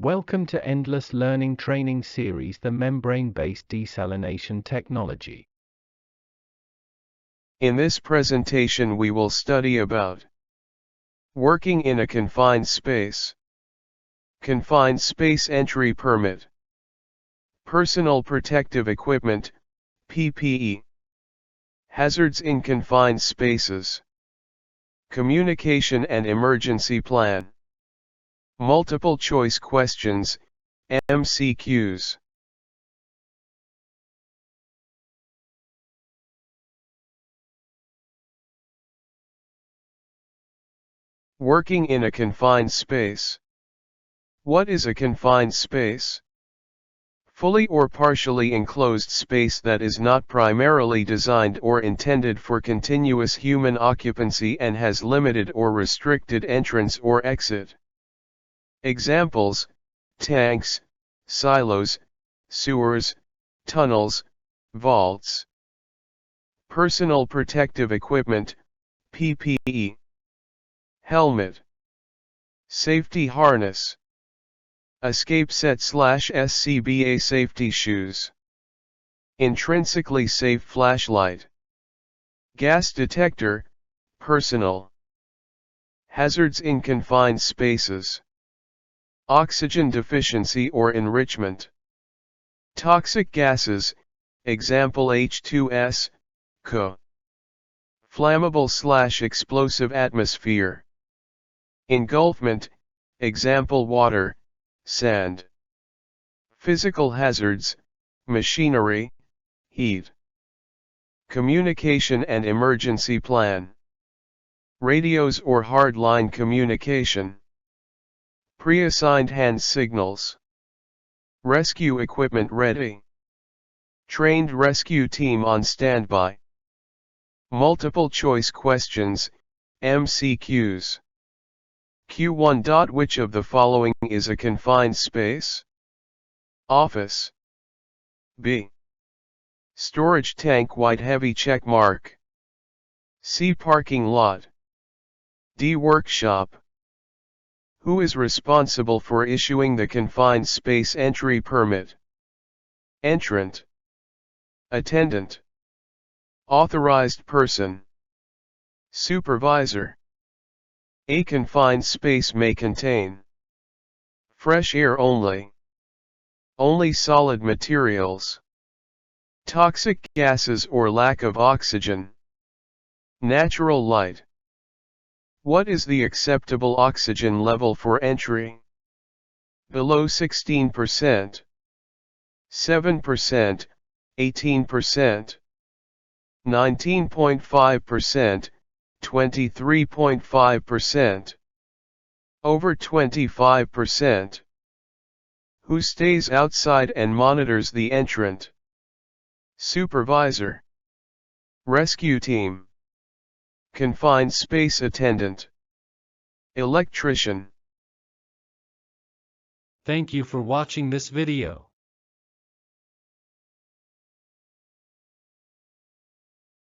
Welcome to Endless Learning Training Series, the membrane-based desalination technology. In this presentation we will study about working in a confined space, confined space entry permit, personal protective equipment, PPE, hazards in confined spaces, communication and emergency plan, multiple choice questions, MCQs. Working in a confined space. What is a confined space? Fully or partially enclosed space that is not primarily designed or intended for continuous human occupancy and has limited or restricted entrance or exit. Examples: tanks, silos, sewers, tunnels, vaults. Personal protective equipment, PPE. Helmet, safety harness, escape set/SCBA safety shoes, intrinsically safe flashlight, gas detector, personal. Hazards in confined spaces. Oxygen deficiency or enrichment. Toxic gases, example H2S, CO. Flammable/explosive atmosphere. Engulfment, example water, sand. Physical hazards, machinery, heat. Communication and emergency plan. Radios or hardline communication. Pre-assigned hand signals. Rescue equipment ready. Trained rescue team on standby. Multiple choice questions, MCQs. Q1. Which of the following is a confined space? Office. B. Storage tank white heavy check mark. C. Parking lot. D. Workshop. Who is responsible for issuing the confined space entry permit? Entrant. Attendant. Authorized person. Supervisor. A confined space may contain fresh air only, solid materials, toxic gases or lack of oxygen, natural light. What is the acceptable oxygen level for entry? Below 16%, 7%, 18%, 19.5%, 23.5%, over 25%. Who stays outside and monitors the entrant? Supervisor. Rescue team. Confined space attendant. Electrician. Thank you for watching this video.